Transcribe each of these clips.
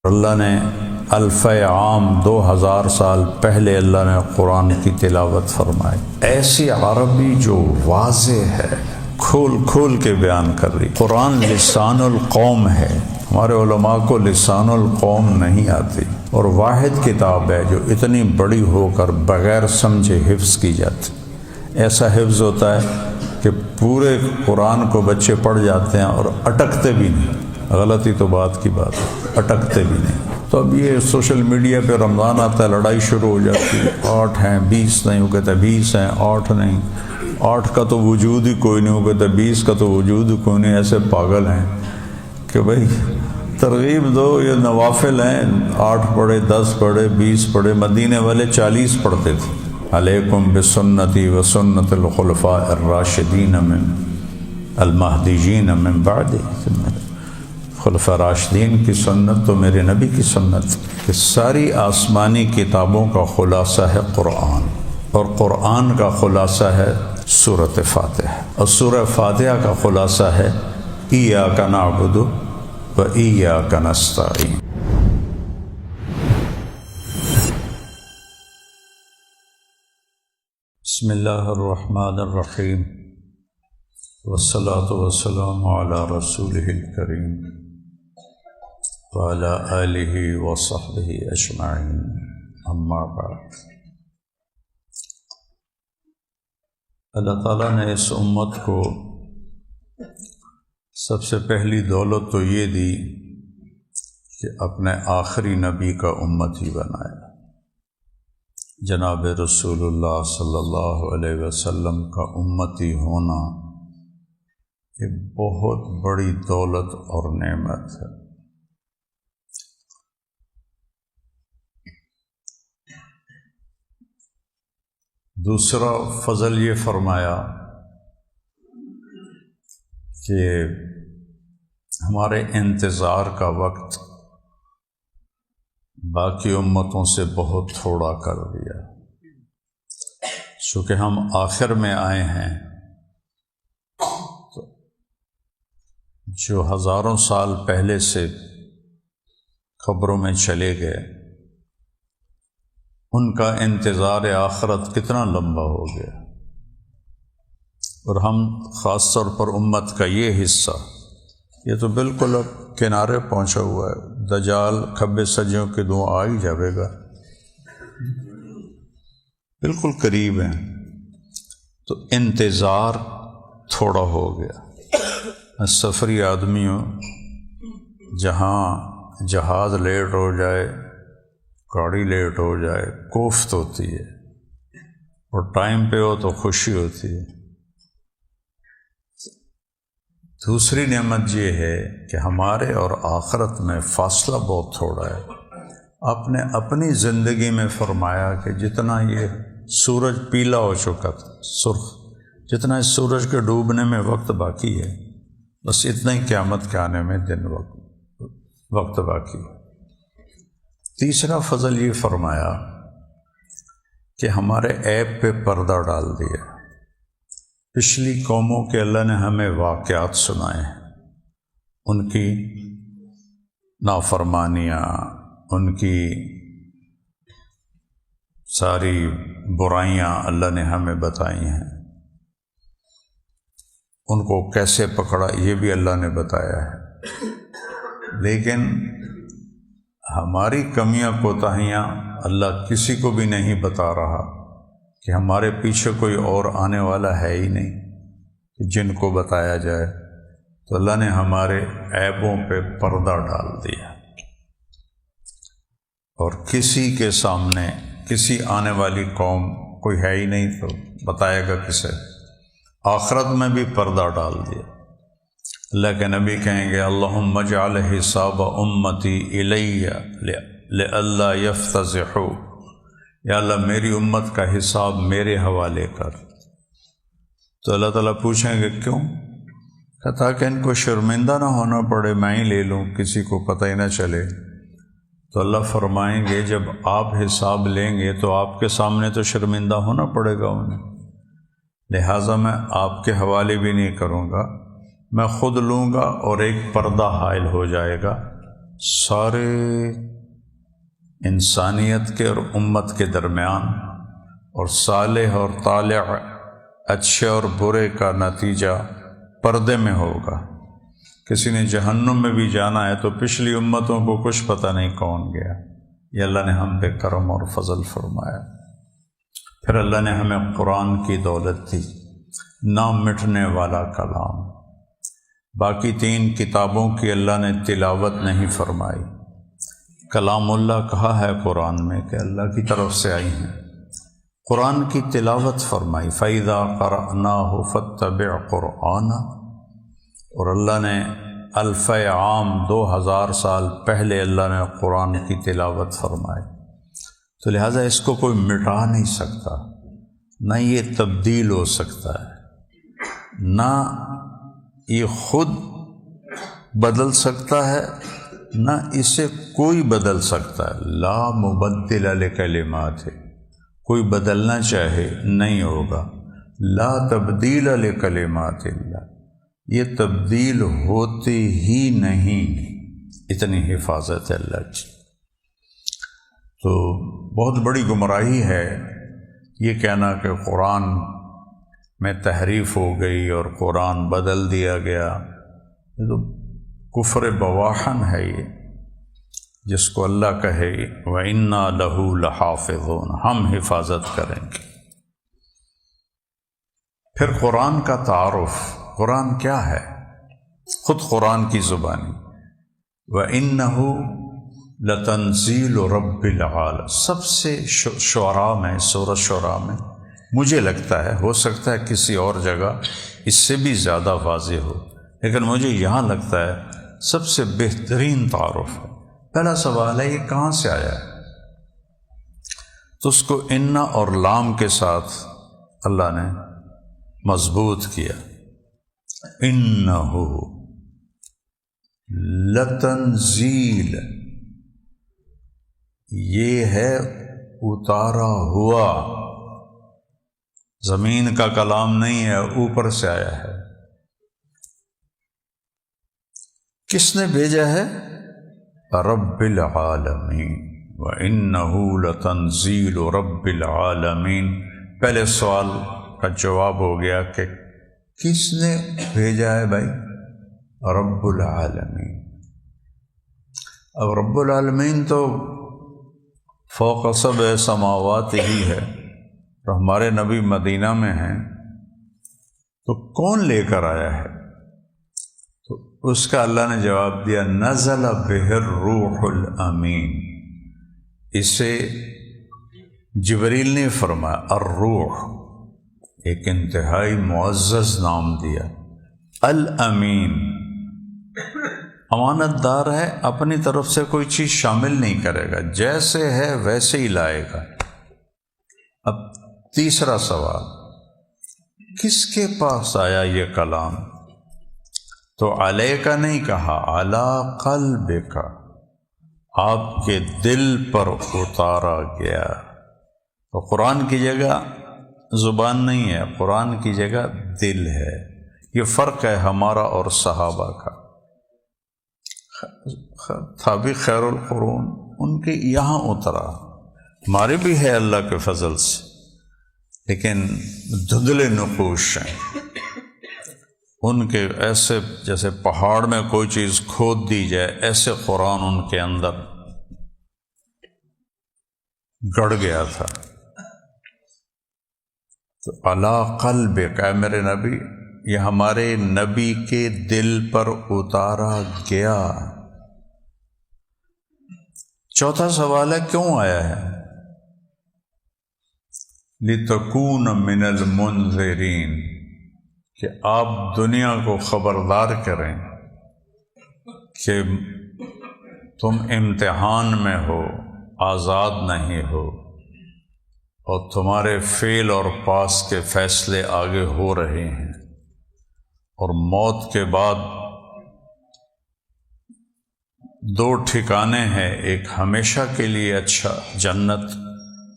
اللہ نے الف عام 2000 سال پہلے اللہ نے قرآن کی تلاوت فرمائی، ایسی عربی جو واضح ہے، کھول کھول کے بیان کر رہی۔ قرآن لسان القوم ہے، ہمارے علماء کو لسان القوم نہیں آتی، اور واحد کتاب ہے جو اتنی بڑی ہو کر بغیر سمجھے حفظ کی جاتی۔ ایسا حفظ ہوتا ہے کہ پورے قرآن کو بچے پڑھ جاتے ہیں اور اٹکتے بھی نہیں۔ غلطی تو بات کی بات ہے، اٹکتے بھی نہیں۔ تو اب یہ سوشل میڈیا پہ رمضان آتا ہے، لڑائی شروع ہو جاتی ہے، 8 ہیں 20 نہیں، وہ کہتے ہیں 20 ہیں 8 نہیں، 8 کا تو وجود ہی کوئی نہیں، وہ کہتے ہیں 20 کا تو وجود ہی کوئی نہیں۔ ایسے پاگل ہیں کہ بھائی ترغیب دو، یہ نوافل ہیں، 8 پڑھے 10 پڑھے 20 پڑھے، مدینے والے 40 پڑھتے تھے۔ علیکم بسنتی وسنت الخلفاء الراشدین من المہدیین من بعد، خلفاء راشدین کی سنت تو میرے نبی کی سنت، کہ ساری آسمانی کتابوں کا خلاصہ ہے قرآن، اور قرآن کا خلاصہ ہے سورۃ فاتحہ، اور سورہ فاتحہ کا خلاصہ ہے ایاک نعبد و ایاک نستعین۔ بسم اللہ الرحمن الرحیم، والصلاة والسلام علی رسولہ الکریم وعلی آلہ وصحبہ اجمعین، اما بعد۔ اللہ تعالیٰ نے اس امت کو سب سے پہلی دولت تو یہ دی کہ اپنے آخری نبی کا امتی بنایا۔ جناب رسول اللہ صلی اللہ علیہ وسلم کا امتی ہونا یہ بہت بڑی دولت اور نعمت ہے۔ دوسرا فضل یہ فرمایا کہ ہمارے انتظار کا وقت باقی امتوں سے بہت تھوڑا کر دیا، چونکہ ہم آخر میں آئے ہیں، تو جو ہزاروں سال پہلے سے خبروں میں چلے گئے ان کا انتظار آخرت کتنا لمبا ہو گیا، اور ہم خاص طور پر امت کا یہ حصہ یہ تو بالکل اب کنارے پہنچا ہوا ہے، دجال کھبے سجیوں کے دو آ ہی جاوے گا، بالکل قریب ہیں، تو انتظار تھوڑا ہو گیا۔ سفری آدمی ہو، جہاں جہاز لیٹ ہو جائے، گاڑی لیٹ ہو جائے، کوفت ہوتی ہے، اور ٹائم پہ ہو تو خوشی ہوتی ہے۔ دوسری نعمت یہ ہے کہ ہمارے اور آخرت میں فاصلہ بہت تھوڑا ہے۔ آپ نے اپنی زندگی میں فرمایا کہ جتنا یہ سورج پیلا ہو چکا تھا، سرخ، جتنا اس سورج کے ڈوبنے میں وقت باقی ہے، بس اتنا ہی قیامت کے آنے میں وقت باقی ہے۔ تیسرا فضل یہ فرمایا کہ ہمارے عیب پہ پردہ ڈال دیا۔ پچھلی قوموں کے اللہ نے ہمیں واقعات سنائے ہیں، ان کی نافرمانیاں، ان کی ساری برائیاں اللہ نے ہمیں بتائی ہیں، ان کو کیسے پکڑا یہ بھی اللہ نے بتایا ہے، لیکن ہماری کمیاں کوتاہیاں اللہ کسی کو بھی نہیں بتا رہا کہ ہمارے پیچھے کوئی اور آنے والا ہے ہی نہیں کہ جن کو بتایا جائے، تو اللہ نے ہمارے عیبوں پہ پردہ ڈال دیا، اور کسی کے سامنے کسی آنے والی قوم کوئی ہے ہی نہیں تو بتائے گا کسے۔ آخرت میں بھی پردہ ڈال دیا۔ اللہ کے نبی کہیں گے اللہم اجعل حساب امتی الی لئلا یفتضحوا، یا اللہ میری امت کا حساب میرے حوالے کر۔ تو اللہ تعالیٰ پوچھیں گے کیوں؟ کہتا کہ ان کو شرمندہ نہ ہونا پڑے، میں ہی لے لوں، کسی کو پتہ ہی نہ چلے۔ تو اللہ فرمائیں گے جب آپ حساب لیں گے تو آپ کے سامنے تو شرمندہ ہونا پڑے گا انہیں، لہٰذا میں آپ کے حوالے بھی نہیں کروں گا، میں خود لوں گا، اور ایک پردہ حائل ہو جائے گا سارے انسانیت کے اور امت کے درمیان، اور صالح اور طالع، اچھے اور برے کا نتیجہ پردے میں ہوگا۔ کسی نے جہنم میں بھی جانا ہے تو پچھلی امتوں کو کچھ پتہ نہیں کون گیا۔ یہ اللہ نے ہم پہ کرم اور فضل فرمایا۔ پھر اللہ نے ہمیں قرآن کی دولت دی، نہ مٹنے والا کلام۔ باقی 3 کتابوں کی اللہ نے تلاوت نہیں فرمائی، کلام اللہ کہا ہے قرآن میں کہ اللہ کی طرف سے آئی ہیں۔ قرآن کی تلاوت فرمائی، فَإِذَا قَرَأْنَاهُ فَاتَّبِعْ قُرْآنَهُ۔ اور اللہ نے الف عام 2000 سال پہلے اللہ نے قرآن کی تلاوت فرمائی، تو لہٰذا اس کو کوئی مٹا نہیں سکتا، نہ یہ تبدیل ہو سکتا ہے، نہ یہ خود بدل سکتا ہے، نہ اسے کوئی بدل سکتا ہے۔ لا مبدل لکلمات، کوئی بدلنا چاہے نہیں ہوگا۔ لا تبدیل لکلمات اللہ، یہ تبدیل ہوتی ہی نہیں، اتنی حفاظت ہے اللہ کی۔ تو بہت بڑی گمراہی ہے یہ کہنا کہ قرآن میں تحریف ہو گئی اور قرآن بدل دیا گیا۔ یہ تو کفر بواحن ہے، یہ جس کو اللہ کہے وَإِنَّا لَهُ لَحَافِظُونَ، ہم حفاظت کریں گے۔ پھر قرآن کا تعارف، قرآن کیا ہے؟ خود قرآن کی زبانی، وَإِنَّهُ لَتَنزِيلُ رَبِّ الْعَالَمِينَ۔ سب سے شعراء میں، سورۃ شعراء میں مجھے لگتا ہے، ہو سکتا ہے کسی اور جگہ اس سے بھی زیادہ واضح ہو، لیکن مجھے یہاں لگتا ہے سب سے بہترین تعارف ہے۔ پہلا سوال ہے یہ کہاں سے آیا ہے؟ تو اس کو انا اور لام کے ساتھ اللہ نے مضبوط کیا، انہو لتنزیل، یہ ہے اتارا ہوا، زمین کا کلام نہیں ہے، اوپر سے آیا ہے۔ کس نے بھیجا ہے؟ رب العالمین، وَإِنَّهُ لَتَنزِيلُ رَبِّ الْعَالَمِينَ۔ پہلے سوال کا جواب ہو گیا کہ کس نے بھیجا ہے بھائی؟ رب العالمین۔ اب رب العالمین تو فوق سبع سماوات ہی ہے، اور ہمارے نبی مدینہ میں ہیں، تو کون لے کر آیا ہے؟ تو اس کا اللہ نے جواب دیا، نزل بہ الروح الامین۔ اسے جبریل نے فرمایا، الروح، ایک انتہائی معزز نام دیا، الامین، امانت دار ہے، اپنی طرف سے کوئی چیز شامل نہیں کرے گا، جیسے ہے ویسے ہی لائے گا۔ اب تیسرا سوال، کس کے پاس آیا یہ کلام؟ تو علیہ کا نہیں کہا، علی قلبک، آپ کے دل پر اتارا گیا۔ تو قرآن کی جگہ زبان نہیں ہے، قرآن کی جگہ دل ہے۔ یہ فرق ہے ہمارا اور صحابہ کا۔ تابع خیر القرون، ان کے یہاں اترا، ہمارے بھی ہے اللہ کے فضل سے، لیکن دھندلے نقوش ہیں ان کے، ایسے جیسے پہاڑ میں کوئی چیز کھود دی جائے، ایسے قرآن ان کے اندر گڑ گیا تھا۔ تو علی قلبک، اے میرے نبی، یہ ہمارے نبی کے دل پر اتارا گیا۔ چوتھا سوال ہے کیوں آیا ہے؟ لِتَكُونَ مِنَ الْمُنذِرِينَ، کہ آپ دنیا کو خبردار کریں کہ تم امتحان میں ہو، آزاد نہیں ہو، اور تمہارے فعل اور پاس کے فیصلے آگے ہو رہے ہیں، اور موت کے بعد 2 ٹھکانے ہیں، ایک ہمیشہ کے لیے اچھا جنت،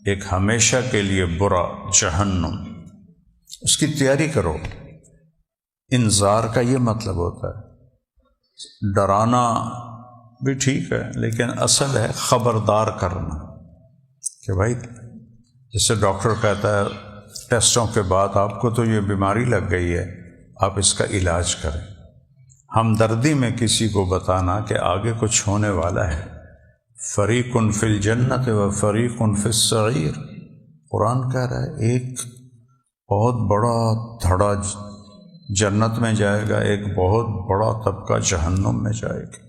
ایک ہمیشہ کے لیے برا جہنم۔ اس کی تیاری کرو۔ انذار کا یہ مطلب ہوتا ہے، ڈرانا بھی ٹھیک ہے، لیکن اصل ہے خبردار کرنا کہ بھائی جیسے ڈاکٹر کہتا ہے ٹیسٹوں کے بعد آپ کو تو یہ بیماری لگ گئی ہے، آپ اس کا علاج کریں۔ ہمدردی میں کسی کو بتانا کہ آگے کچھ ہونے والا ہے، فریق فی الجنت و فریق فی السعیر، قرآن کہہ رہا ہے ایک بہت بڑا دھڑا جنت میں جائے گا، ایک بہت بڑا طبقہ جہنم میں جائے گا۔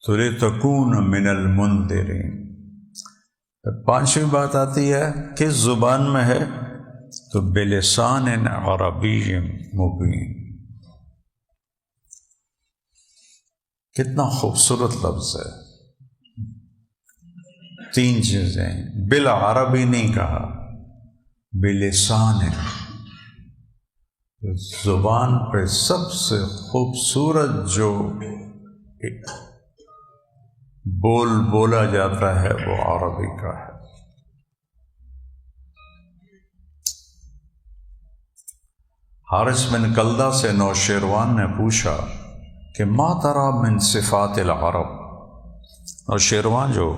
تو لِتَكُونَ مِنَ الْمُنذِرِينَ۔ پانچویں بات آتی ہے کس زبان میں ہے، تو بلسان عربی مبین۔ کتنا خوبصورت لفظ ہے، تین چیزیں، بالعربی نہیں کہا، بلسان، زبان پہ سب سے خوبصورت جو بولا جاتا ہے وہ عربی کا ہے۔ حارث بن کلدہ سے نوشیروان نے پوچھا کہ ما ترى من صفات العرب۔ نوشیروان جو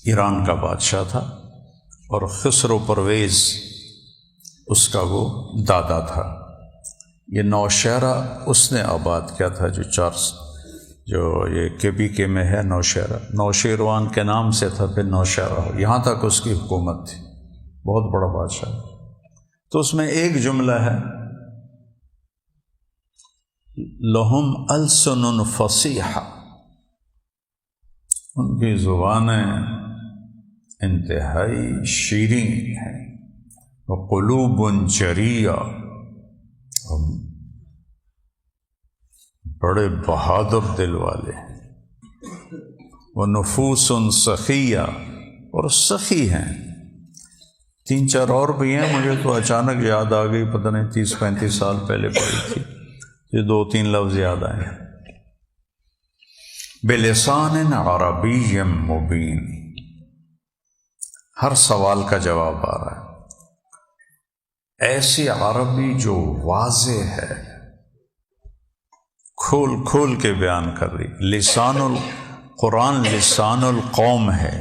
ایران کا بادشاہ تھا اور خسرو پرویز اس کا وہ دادا تھا۔ یہ نوشہرہ اس نے آباد کیا تھا جو یہ کے پی کے میں ہے نوشہرہ، نوشیروان کے نام سے تھا، پھر نوشہرہ ہو، یہاں تک اس کی حکومت تھی، بہت بڑا بادشاہ۔ تو اس میں ایک جملہ ہے لہم السن فصیحہ، ان کی زبانیں انتہائی شیریں ہیں، وقلوب جریہ، بڑے بہادر دل والے ہیں، ونفوس سخیہ، اور سخی ہیں۔ تین چار اور بھی ہیں، مجھے تو اچانک یاد آ گئی، پتہ نہیں 30-35 سال پہلے پڑھی تھی، یہ 2-3 لفظ یاد آئے۔ بلسان عربی مبین، ہر سوال کا جواب آ رہا ہے، ایسی عربی جو واضح ہے، کھول کھول کے بیان کر رہی۔ لسان القرآن لسان القوم ہے،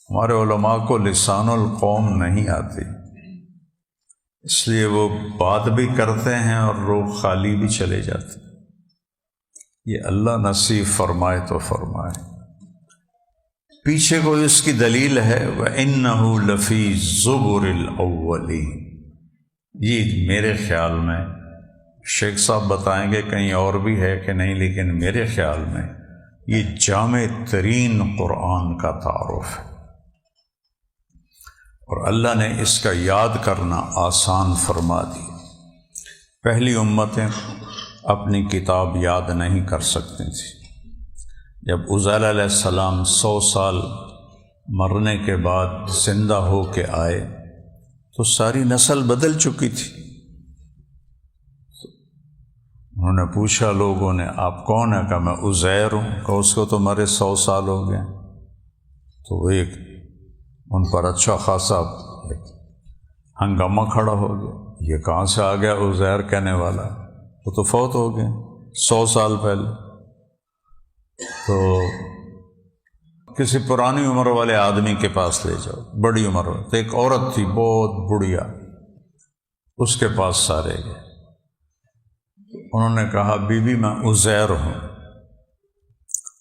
ہمارے علماء کو لسان القوم نہیں آتی، اس لیے وہ بات بھی کرتے ہیں اور روح خالی بھی چلے جاتے۔ یہ اللہ نصیب فرمائے تو فرمائے۔ پیچھے کوئی اس کی دلیل ہے، وَإِنَّهُ لَفِي زُبُرِ الْأَوَّلِينَ، یہ میرے خیال میں، شیخ صاحب بتائیں گے کہیں اور بھی ہے کہ نہیں، لیکن میرے خیال میں یہ جامع ترین قرآن کا تعارف ہے، اور اللہ نے اس کا یاد کرنا آسان فرما دی۔ پہلی امتیں اپنی کتاب یاد نہیں کر سکتی تھیں۔ جب عزیر علیہ السلام 100 سال مرنے کے بعد زندہ ہو کے آئے تو ساری نسل بدل چکی تھی۔ انہوں نے پوچھا لوگوں نے، آپ کون ہیں؟ کہا میں عزیر ہوں۔ کہا اس کو تو مرے 100 سال ہو گئے۔ تو وہ ایک ان پر اچھا خاصا ہنگامہ کھڑا ہو گیا، یہ کہاں سے آ گیا عزیر کہنے والا، وہ تو فوت ہو گئے 100 سال پہلے۔ تو کسی پرانی عمر والے آدمی کے پاس لے جاؤ، بڑی عمر ہو، تو ایک عورت تھی بہت بڑھیا، اس کے پاس سارے گئے۔ انہوں نے کہا بی بی میں عزیر ہوں۔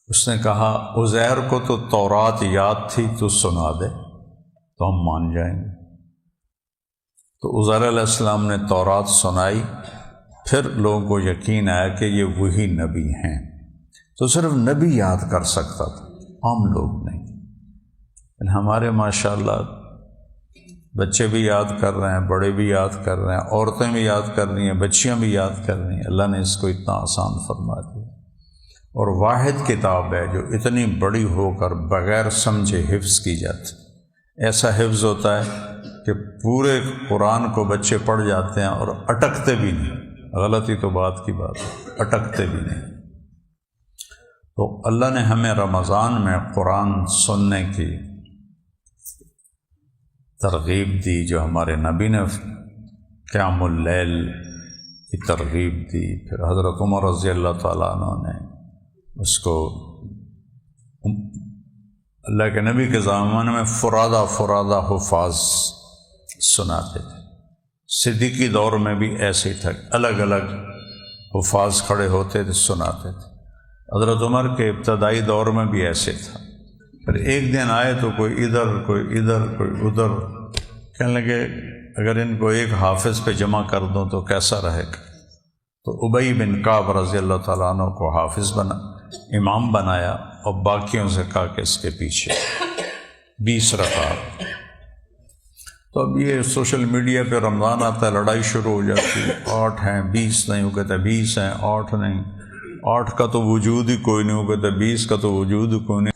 اس نے کہا عزیر کو تو تورات یاد تھی، تو سنا دے تو ہم مان جائیں گے۔ تو عزیر علیہ السلام نے تورات سنائی، پھر لوگوں کو یقین آیا کہ یہ وہی نبی ہیں۔ تو صرف نبی یاد کر سکتا تھا، عام لوگ نہیں۔ ہمارے ماشاءاللہ بچے بھی یاد کر رہے ہیں، بڑے بھی یاد کر رہے ہیں، عورتیں بھی یاد کر رہی ہیں، بچیاں بھی یاد کر رہی ہیں۔ اللہ نے اس کو اتنا آسان فرما دیا، اور واحد کتاب ہے جو اتنی بڑی ہو کر بغیر سمجھے حفظ کی جاتی۔ ایسا حفظ ہوتا ہے کہ پورے قرآن کو بچے پڑھ جاتے ہیں اور اٹکتے بھی نہیں، غلطی تو بات کی بات ہے، اٹکتے بھی نہیں۔ تو اللہ نے ہمیں رمضان میں قرآن سننے کی ترغیب دی، جو ہمارے نبی نے قیام اللیل کی ترغیب دی، پھر حضرت عمر رضی اللہ تعالیٰ عنہ نے اس کو اللہ کے نبی کے زمانے میں فرادہ حفاظ سناتے تھے۔ صدیقی دور میں بھی ایسے ہی تھا، الگ الگ حفاظ کھڑے ہوتے تھے، سناتے تھے۔ حضرت عمر کے ابتدائی دور میں بھی ایسے تھا۔ پھر ایک دن آئے تو کوئی ادھر کوئی ادھر کوئی ادھر، کہنے لگے اگر ان کو ایک حافظ پہ جمع کر دوں تو کیسا رہے گا؟ تو ابی بن کعب رضی اللہ تعالیٰ عنہ کو حافظ بنا، امام بنایا، اور باقیوں سے کہا کہ اس کے پیچھے 20 رکعت۔ تو اب یہ سوشل میڈیا پہ رمضان آتا ہے، لڑائی شروع ہو جاتی ہے، 8 ہیں 20 نہیں، وہ کہتے 20 ہیں 8 نہیں، 8 کا تو وجود ہی کوئی نہیں، وہ کہتے 20 کا تو وجود ہی کوئی نہیں۔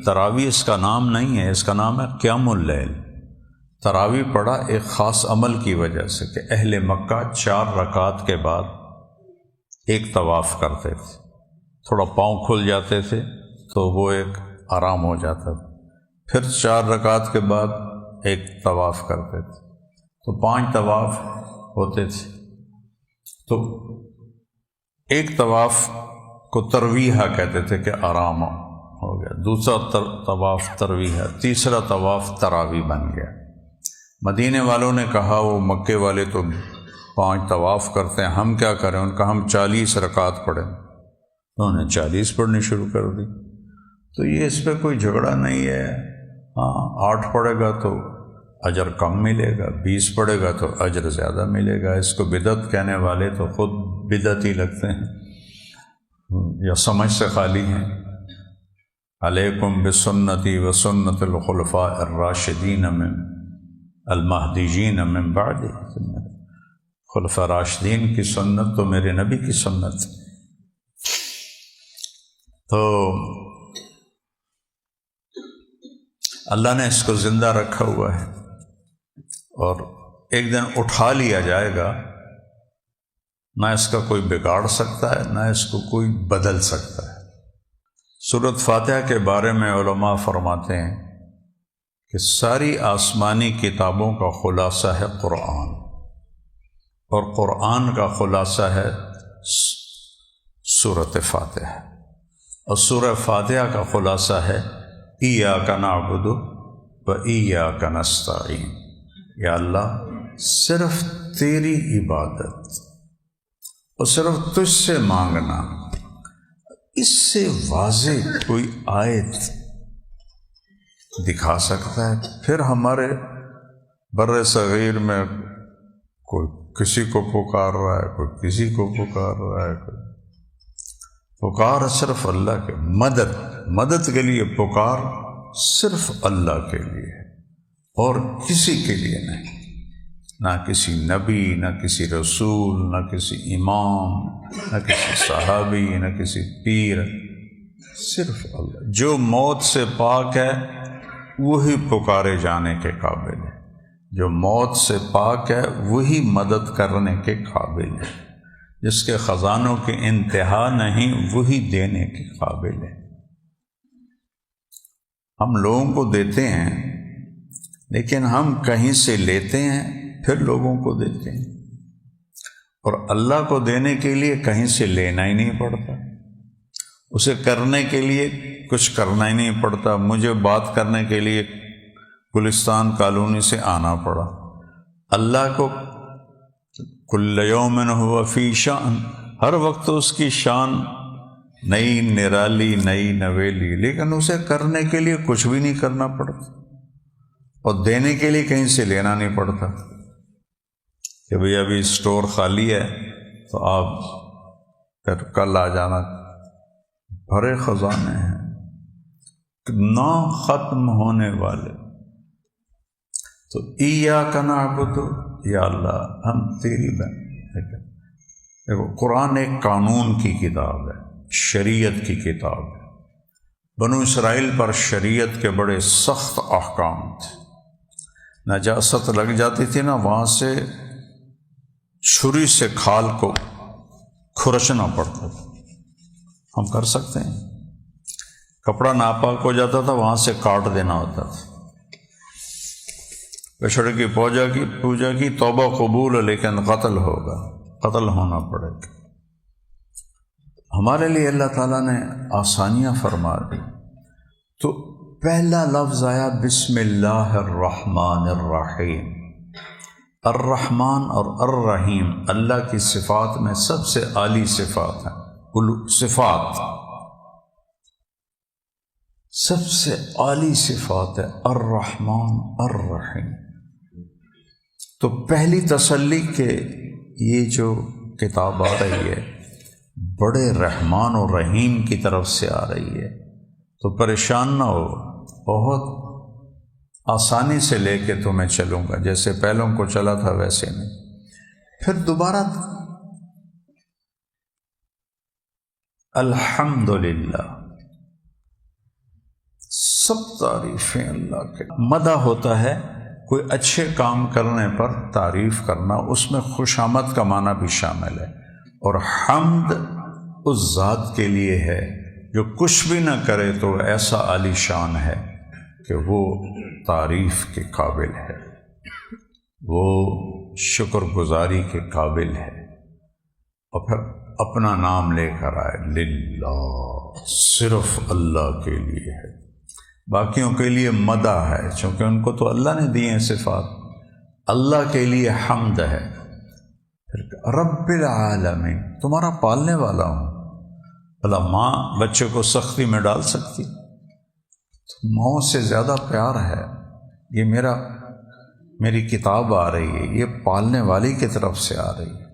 تراویح اس کا نام نہیں ہے، اس کا نام ہے قیام اللیل۔ تراویح پڑھا ایک خاص عمل کی وجہ سے کہ اہل مکہ 4 رکعت کے بعد ایک طواف کرتے تھے، تھوڑا پاؤں کھل جاتے تھے تو وہ ایک آرام ہو جاتا تھا، پھر 4 رکعت کے بعد ایک طواف کرتے تھے، تو 5 طواف ہوتے تھے۔ تو ایک طواف کو ترویحہ کہتے تھے کہ آرام ہو گیا، دوسرا طواف ترویحہ، تیسرا طواف تراویح بن گیا۔ مدینے والوں نے کہا وہ مکے والے تو 5 طواف کرتے ہیں، ہم کیا کریں؟ ان کا ہم 40 رکعت پڑھیں، انہوں نے 40 پڑھنی شروع کر دی۔ تو یہ اس پہ کوئی جھگڑا نہیں ہے، ہاں 8 پڑھے گا تو اجر کم ملے گا، 20 پڑھے گا تو اجر زیادہ ملے گا۔ اس کو بدعت کہنے والے تو خود بدعت ہی لگتے ہیں یا سمجھ سے خالی ہیں۔ علیکم بسنتی و سنت الخلفاء الراشدین من المہدیین من بعد، خلفاء راشدین کی سنت تو میرے نبی کی سنت۔ تو اللہ نے اس کو زندہ رکھا ہوا ہے، اور ایک دن اٹھا لیا جائے گا، نہ اس کا کوئی بگاڑ سکتا ہے، نہ اس کو کوئی بدل سکتا ہے۔ سورۃ فاتحہ کے بارے میں علماء فرماتے ہیں کہ ساری آسمانی کتابوں کا خلاصہ ہے قرآن، اور قرآن کا خلاصہ ہے سورۃ فاتحہ، اور سورہ فاتحہ کا خلاصہ ہے ایاک نعبد و ایاک نستعین، یا اللہ صرف تیری عبادت اور صرف تجھ سے مانگنا۔ اس سے واضح کوئی آیت دکھا سکتا ہے؟ پھر ہمارے بر صغیر میں کوئی کسی کو پکار رہا ہے، کوئی کسی کو پکار رہا ہے، کوئی پکار صرف اللہ کے، مدد کے لیے پکار صرف اللہ کے لیے ہے اور کسی کے لیے نہیں، نہ کسی نبی، نہ کسی رسول، نہ کسی امام، نہ کسی صحابی، نہ کسی پیر، صرف اللہ۔ جو موت سے پاک ہے وہی پکارے جانے کے قابل ہے، جو موت سے پاک ہے وہی مدد کرنے کے قابل ہے، جس کے خزانوں کی انتہا نہیں وہی دینے کے قابل ہے۔ ہم لوگوں کو دیتے ہیں، لیکن ہم کہیں سے لیتے ہیں پھر لوگوں کو دیتے ہیں، اور اللہ کو دینے کے لیے کہیں سے لینا ہی نہیں پڑتا، اسے کرنے کے لیے کچھ کرنا ہی نہیں پڑتا۔ مجھے بات کرنے کے لیے گلستان کالونی سے آنا پڑا۔ اللہ کو کل یوم ہوا فی شان، ہر وقت اس کی شان نئی نرالی، نئی نویلی، لیکن اسے کرنے کے لیے کچھ بھی نہیں کرنا پڑتا، اور دینے کے لیے کہیں سے لینا نہیں پڑتا کہ بھئی ابھی اسٹور خالی ہے تو آپ پھر کل آ جانا۔ بھرے خزانے ہیں نہ ختم ہونے والے۔ تو ایاک نعبد، یا اللہ ہم تیری دیکھو قرآن ایک قانون کی کتاب ہے، شریعت کی کتاب ہے۔ بنو اسرائیل پر شریعت کے بڑے سخت احکام تھے، نجاست لگ جاتی تھی نا، وہاں سے چھری سے کھال کو کھرچنا پڑتا تھا۔ ہم کر سکتے ہیں، کپڑا ناپاک ہو جاتا تھا، وہاں سے کاٹ دینا ہوتا تھا۔ بچڑے کی پوجا کی توبہ قبول ہے، لیکن قتل ہوگا، قتل ہونا پڑے گا۔ ہمارے لیے اللہ تعالیٰ نے آسانیاں فرما دی. تو پہلا لفظ آیا بسم اللہ الرحمن الرحیم. الرحمن اور الرحیم اللہ کی صفات میں سب سے اعلی صفات ہیں. صفات سب سے اعلی صفات ہے الرحمن الرحیم. تو پہلی تسلی کہ یہ جو کتاب آ رہی ہے بڑے رحمان و رحیم کی طرف سے آ رہی ہے، تو پریشان نہ ہو، بہت آسانی سے لے کے تمہیں چلوں گا، جیسے پہلوں کو چلا تھا ویسے نہیں. پھر دوبارہ الحمدللہ، سب تعریفیں اللہ کے. مدح ہوتا ہے کوئی اچھے کام کرنے پر تعریف کرنا، اس میں خوش آمد کا معنی بھی شامل ہے. اور حمد اس ذات کے لیے ہے جو کچھ بھی نہ کرے تو ایسا عالی شان ہے کہ وہ تعریف کے قابل ہے، وہ شکر گزاری کے قابل ہے. اور پھر اپنا نام لے کر آئے للہ، صرف اللہ کے لیے ہے. باقیوں کے لیے مدح ہے چونکہ ان کو تو اللہ نے دی ہیں صفات. اللہ کے لیے حمد ہے. پھر رب العالمین، تمہارا پالنے والا ہوں. بھلا ماں بچے کو سختی میں ڈال سکتی؟ ماں سے زیادہ پیار ہے. یہ میری کتاب آ رہی ہے، یہ پالنے والی کی طرف سے آ رہی ہے.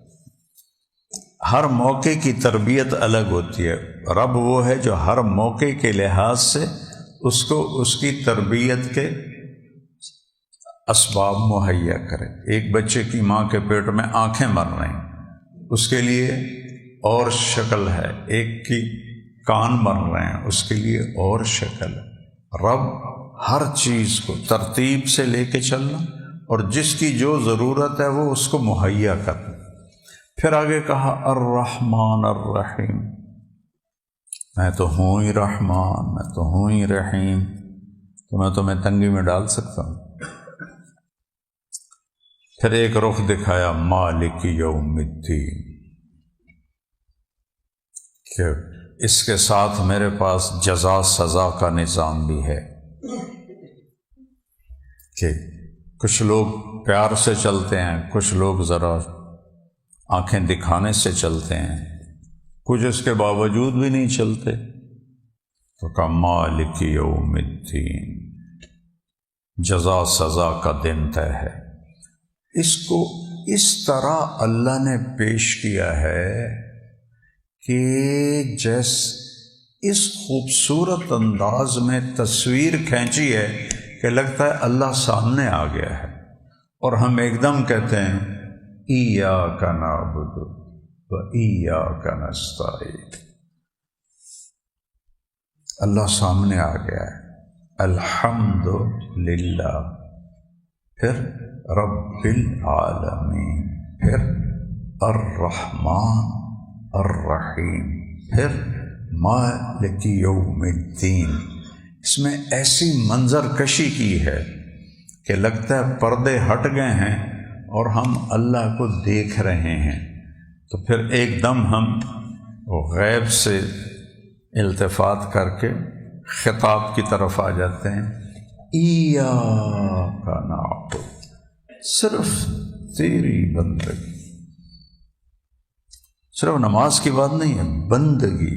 ہر موقع کی تربیت الگ ہوتی ہے. رب وہ ہے جو ہر موقع کے لحاظ سے اس کو اس کی تربیت کے اسباب مہیا کرے. ایک بچے کی ماں کے پیٹ میں آنکھیں بن رہی ہیں، اس کے لیے اور شکل ہے. ایک کی کان بن رہے ہیں، اس کے لیے اور شکل ہے. رب ہر چیز کو ترتیب سے لے کے چلنا اور جس کی جو ضرورت ہے وہ اس کو مہیا کرنا. پھر آگے کہا الرحمن الرحیم، میں تو ہوں ہی رحمان، میں تو ہوں ہی رحیم، تو میں تمہیں تنگی میں ڈال سکتا ہوں. پھر ایک رخ دکھایا مالک یوم الدین، کہ اس کے ساتھ میرے پاس جزا سزا کا نظام بھی ہے. کہ کچھ لوگ پیار سے چلتے ہیں، کچھ لوگ ذرا آنکھیں دکھانے سے چلتے ہیں، کچھ اس کے باوجود بھی نہیں چلتے. تو کہا مالک یوم الدین، جزا سزا کا دن طے ہے. اس کو اس طرح اللہ نے پیش کیا ہے کہ جیسے اس خوبصورت انداز میں تصویر کھینچی ہے کہ لگتا ہے اللہ سامنے آ گیا ہے. اور ہم ایک دم کہتے ہیں ایاک نعبد و ایاک نستعین، اللہ سامنے آ گیا ہے. الحمد للہ، پھر رب العالمین، پھر الرحمن الرحیم، پھر مالک یوم الدین. اس میں ایسی منظر کشی کی ہے کہ لگتا ہے پردے ہٹ گئے ہیں اور ہم اللہ کو دیکھ رہے ہیں. تو پھر ایک دم ہم غیب سے التفات کر کے خطاب کی طرف آ جاتے ہیں. ایاک نعبد، صرف تیری بندگی. صرف نماز کی بات نہیں ہے، بندگی